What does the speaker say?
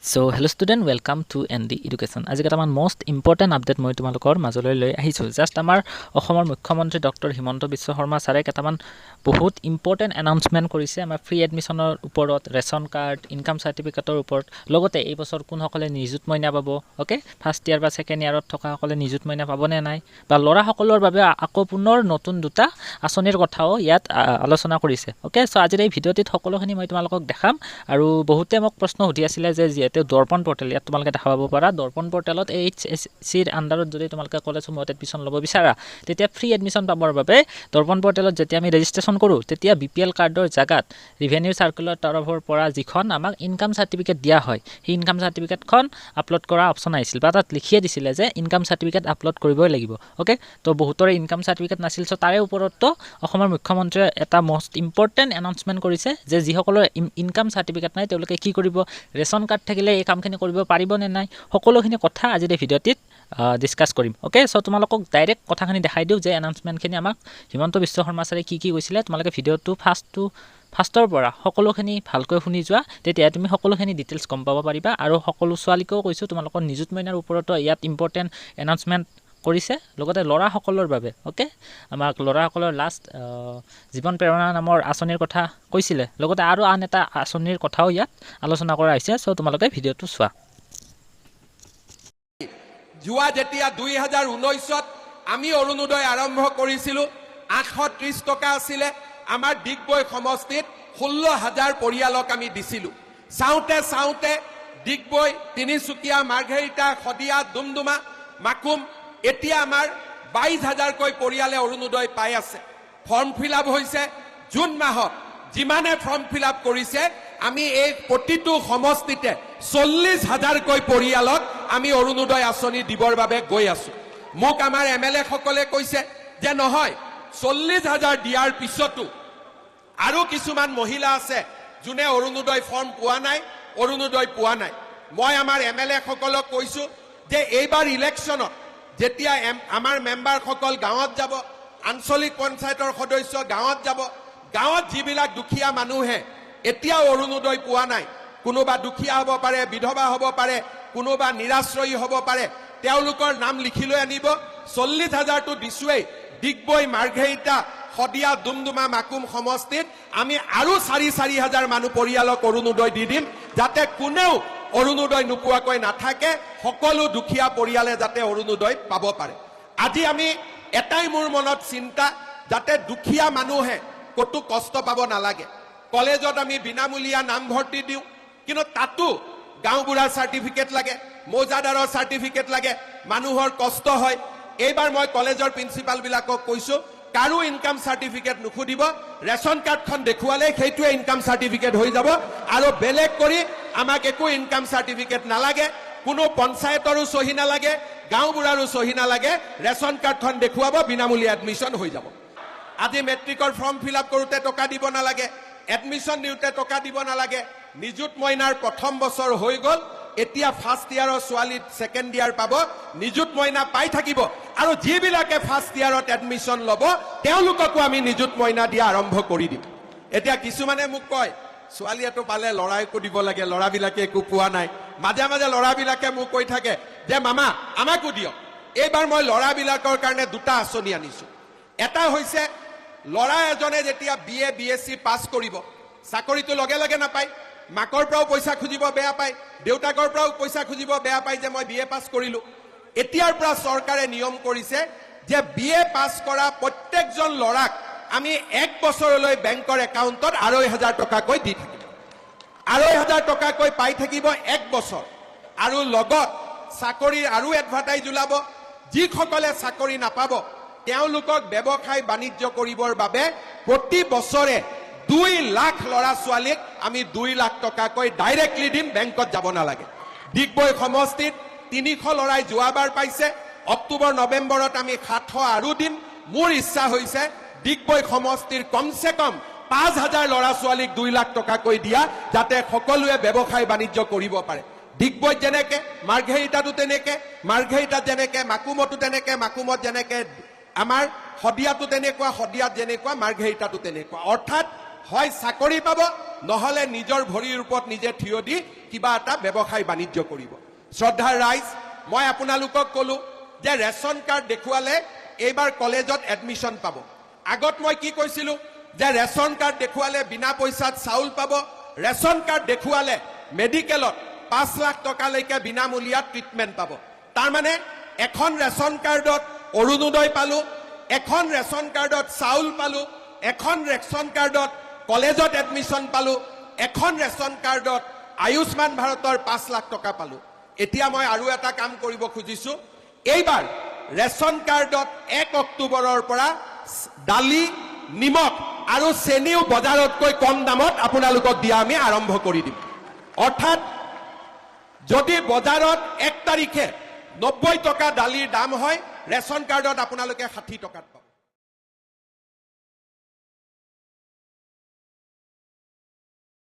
So hello student, welcome to ND Education. আজি কেইটামান most important update মই তোমালোকৰ মাজলৈ লৈ আহিছো। Just আমাৰ অসমৰ মুখ্যমন্ত্ৰী ডক্টৰ হিমন্ত বিশ্ব শৰ্মা ছাৰে কেইটামান বহুত important announcement কৰিছে আমাৰ ফ্ৰী এডমিশনৰ ওপৰত, ৰেশন কাৰ্ড, ইনকাম সাৰ্টিফিকেটৰ ওপৰত, লগতে এই বছৰ কোনসকলে নিযুত মইনা পাব, ওকে? ফাৰ্ষ্ট ইয়াৰ বা সেকেন্ড ইয়াৰত থকা সকলে নিযুত মইনা পাব নে নাই, বা লৰা সকলৰ বাবে আকৌ পুনৰ নতুন দুটা আঁচনিৰ কথাও ইয়াত আলোচনা কৰিছে, ওকে? সো আজিৰ এই ভিডিঅ'টিত সকলোখিনি মই তোমালোকক দেখাম। আৰু বহুতে মোক প্ৰশ্ন সুধি আছিল যে দৰ্পণ পৰ্টেল ইয়াত তোমালোকে দেখা পাব পাৰা। দৰ্পণ পৰ্টেলত এইচএসচিৰ আন্ডাৰত যদি তোমালোকে কলেজসমূহত এডমিশ্যন ল'ব বিচাৰা তেতিয়া ফ্ৰী এডমিশ্যন পাবৰ বাবে দৰ্পণ পৰ্টেলত যেতিয়া আমি ৰেজিষ্ট্ৰেশ্যন কৰোঁ তেতিয়া BPL কাৰ্ডৰ জাগাত ৰিভেনিউ চাৰ্কুলাৰ তৰফৰ পৰা যিখন আমাক ইনকাম সাৰ্টিফিকেট দিয়া হয় সেই ইনকাম সাৰ্টিফিকেটখন আপলোড কৰা অপশ্যন আহিছিল, বা তাত লিখিয়ে দিছিলে যে ইনকাম সাৰ্টিফিকেট আপলোড কৰিবই লাগিব, ওকে? তো বহুতৰে ইনকাম সাৰ্টিফিকেট নাছিল। চ' তাৰে ওপৰতো অসমৰ মুখ্যমন্ত্ৰীয়ে এটা মষ্ট ইম্পৰ্টেণ্ট এনাউন্সমেণ্ট কৰিছে যে যিসকলৰ ইনকাম সাৰ্টিফিকেট নাই তেওঁলোকে কি কৰিব, ৰেচন কাৰ্ড থাকিলে এই কামখিনি কৰিব পাৰিব নে নাই, সকলোখিনি কথা আজিৰ এই ভিডিঅ'টিত ডিছকাছ কৰিম, ওকে? চ' তোমালোকক ডাইৰেক্ট কথাখিনি দেখাই দিওঁ যে এনাউন্সমেণ্টখিনি আমাক হিমন্ত বিশ্ব শৰ্মা ছাৰে কি কৈছিলে। তোমালোকে ভিডিঅ'টো ফাৰ্ষ্টৰ পৰা সকলোখিনি ভালকৈ শুনি যোৱা, তেতিয়া তুমি সকলোখিনি ডিটেইলছ গম পাব পাৰিবা। আৰু সকলো ছোৱালীকেও কৈছোঁ তোমালোকৰ নিযুত মইনাৰ ওপৰতো ইয়াত ইম্পৰ্টেণ্ট এনাউন্সমেণ্ট কৰিছে, লগতে ল'ৰাসকলৰ বাবে, ওকে? আমাক ল'ৰাসকলৰ লাষ্ট জীৱন প্ৰেৰণা নামৰ আঁচনিৰ কথা কৈছিলে, লগতে আৰু আন এটা আঁচনিৰ কথাও ইয়াত আলোচনা কৰা হৈছে। চ' তোমালোকে ভিডিঅ'টো চোৱা। যোৱা যেতিয়া 2019ত আমি অৰুণোদয় আৰম্ভ কৰিছিলোঁ 830 টকা আছিলে। আমাৰ ডিগবৈ সমষ্টিত 16,000 পৰিয়ালক আমি দিছিলোঁ। চাওঁতে ডিগবৈ, তিনিচুকীয়া, মাৰ্ঘেৰিটা, শদিয়া, ডুমডুমা, মাকুম, এতিয়া আমাৰ 22,000কৈ পৰিয়ালে অৰুণোদয় পাই আছে। ফৰ্ম ফিল আপ হৈছে জুন মাহত। যিমানে ফৰ্ম ফিল আপ কৰিছে আমি এই প্ৰতিটো সমষ্টিতে 40,000কৈ পৰিয়ালক আমি অৰুণোদয় আঁচনি দিবৰ বাবে গৈ আছো। মোক আমাৰ MLA সকলে কৈছে যে নহয়, 40,000 দিয়াৰ পিছতো আৰু কিছুমান মহিলা আছে যোনে অৰুণোদয় ফৰ্ম পোৱা নাই। মই আমাৰ MLA সকলক কৈছো যে এইবাৰ ইলেকশ্যনত যেতিয়া আমাৰ মেম্বাৰসকল গাঁৱত যাব, আঞ্চলিক পঞ্চায়তৰ সদস্য গাঁৱত যাব, গাঁৱত যিবিলাক দুখীয়া মানুহে এতিয়াও অৰুণোদয় পোৱা নাই, কোনোবা দুখীয়া হ'ব পাৰে, বিধৱা হ'ব পাৰে, কোনোবা নিৰাশ্ৰয়ী হ'ব পাৰে, তেওঁলোকৰ নাম লিখি লৈ আনিব। 40,000টো দিছোৱেই। ডিগবৈ, মাৰ্ঘেৰিটা, শদিয়া, ডুমডুমা, মাকুম সমষ্টিত আমি আৰু 4,000 মানুহ পৰিয়ালক অৰুণোদয় দি দিম, যাতে কোনেও অৰুণোদয় নোপোৱাকৈ নাথাকে, সকলো দুখীয়া পৰিয়ালে যাতে অৰুণোদয় পাব পাৰে। আজি আমি এটাই মোৰ মনত চিন্তা, যাতে দুখীয়া মানুহে কতো কষ্ট পাব নালাগে। কলেজত আমি বিনামূলীয়া নামভৰ্তি দিওঁ, কিন্তু তাতো গাঁওবুঢ়াৰ চাৰ্টিফিকেট লাগে, মৌজাদাৰৰ চাৰ্টিফিকেট লাগে, মানুহৰ কষ্ট হয়। এইবাৰ মই কলেজৰ প্ৰিন্সিপালবিলাকক কৈছো কাৰো ইনকাম চাৰ্টিফিকেট নুখুধিব, ৰেচন কাৰ্ডখন দেখুৱালে সেইটোৱে ইনকাম চাৰ্টিফিকেট হৈ যাব, আৰু বেলেগ কৰি আমাক একো ইনকাম চাৰ্টিফিকেট নালাগে, কোনো পঞ্চায়তৰো চহী নালাগে, গাঁওবুঢ়াৰো চহী নালাগে, ৰেচন কাৰ্ডখন দেখুৱাব, বিনামূলীয়া এডমিশ্যন হৈ যাব। আজি মেট্ৰিকৰ ফৰ্ম ফিল আপ কৰোঁতে টকা দিব নালাগে, এডমিশ্যন দিওঁতে টকা দিব নালাগে। নিযুত মইনাৰ প্ৰথম বছৰ হৈ গ'ল, এতিয়া ফাৰ্ষ্ট ইয়াৰৰ ছোৱালী ছেকেণ্ড ইয়াৰ পাব, নিযুত মইনা পাই থাকিব। আৰু যিবিলাকে ফাৰ্ষ্ট ইয়াৰত এডমিশ্যন ল'ব তেওঁলোককো আমি নিযুত মইনা দিয়া আৰম্ভ কৰি দিম। এতিয়া কিছুমানে মোক কয় ছোৱালীয়েতো পালে ল'ৰাইকো দিব লাগে, ল'ৰাবিলাকে একো পোৱা নাই। মাজে ল'ৰাবিলাকে মোক কৈ থাকে যে মামা আমাকো দিয়ক। এইবাৰ মই ল'ৰাবিলাকৰ কাৰণে দুটা আঁচনি আনিছো। এটা হৈছে ল'ৰা এজনে যেতিয়া BA BSc পাছ কৰিব, চাকৰিটো লগে নাপায়, মাকৰ পৰাও পইচা খুজিব বেয়া পায়, দেউতাকৰ পৰাও পইচা খুজিব বেয়া পায় যে মই BA পাছ কৰিলো। এতিয়াৰ পৰা চৰকাৰে নিয়ম কৰিছে যে BA পাছ কৰা প্ৰত্যেকজন ল'ৰাক আমি 1 বছৰলৈ বেংকৰ একাউণ্টত 2,500 টকাকৈ দি থাকিম। 2,500 টকাকৈ পাই থাকিব 1 বছৰ। আৰু লগত চাকৰিৰ আৰু এডভাৰটাইজ ওলাব, যিসকলে চাকৰি নাপাব তেওঁলোকক ব্যৱসায় বাণিজ্য কৰিবৰ বাবে প্ৰতি বছৰে 2 লাখ ল'ৰা ছোৱালীক আমি 2 লাখ টকাকৈ ডাইৰেক্টলি দিম, বেংকত যাব নালাগে। ডিগবৈ সমষ্টিত 300 ল'ৰাই যোৱাবাৰ পাইছে, অক্টোবৰ নৱেম্বৰত আমি 700 আৰু দিম। মোৰ ইচ্ছা হৈছে ডিগবৈ সমষ্টিৰ কমচে কম 5,000 ল'ৰা ছোৱালীক 2 লাখ টকাকৈ দিয়া, যাতে সকলোৱে ব্যৱসায় বাণিজ্য কৰিব পাৰে। ডিগবৈত যেনেকে, মাৰ্ঘেৰিটাতো তেনেকে, মাৰ্ঘেৰিটাত যেনেকে, মাকুমতো তেনেকে, মাকুমত যেনেকে, আমাৰ শদিয়াতো তেনেকুৱা, শদিয়াত যেনেকুৱা, মাৰ্ঘেৰিটাতো তেনেকুৱা। অৰ্থাৎ হয় চাকৰি পাব, নহলে নিজৰ ভৰিৰ ওপৰত নিজে থিয় দি কিবা এটা ব্যৱসায় বাণিজ্য কৰিব। শ্ৰদ্ধাৰ ৰাইজ, মই আপোনালোকক ক'লো যে ৰেচন কাৰ্ড দেখুৱালে এইবাৰ কলেজত এডমিশ্যন পাব। আগত মই কি কৈছিলো যে ৰেচন কাৰ্ড দেখুৱালে বিনা পইচাত চাউল পাব, ৰেচন কাৰ্ড দেখুৱালে মেডিকেলত 5 লাখ টকালৈকে বিনামূলীয়া ট্ৰিটমেণ্ট পাব। তাৰমানে এখন ৰেচন কাৰ্ডত অৰুণোদয় পালো, এখন ৰেচন কাৰ্ডত চাউল পালো, এখন ৰেচন কাৰ্ডত কলেজত এডমিশ্যন পালো, এখন ৰেচন কাৰ্ডত আয়ুষ্মান ভাৰতৰ 5 লাখ টকা পালো। এতিয়া মই আৰু এটা কাম কৰিব খুজিছো, এইবাৰ ৰেচন কাৰ্ডত 1 অক্টোবৰৰ পৰা দালি, নিমখ আৰু চেনিও বজাৰতকৈ কম দামত আপোনালোকক দিয়া আমি আৰম্ভ কৰি দিম। অৰ্থাৎ যদি বজাৰত 1 তাৰিখে 90 টকা দালিৰ দাম হয়, ৰেচন কাৰ্ডত আপোনালোকে 60 টকাত পাব।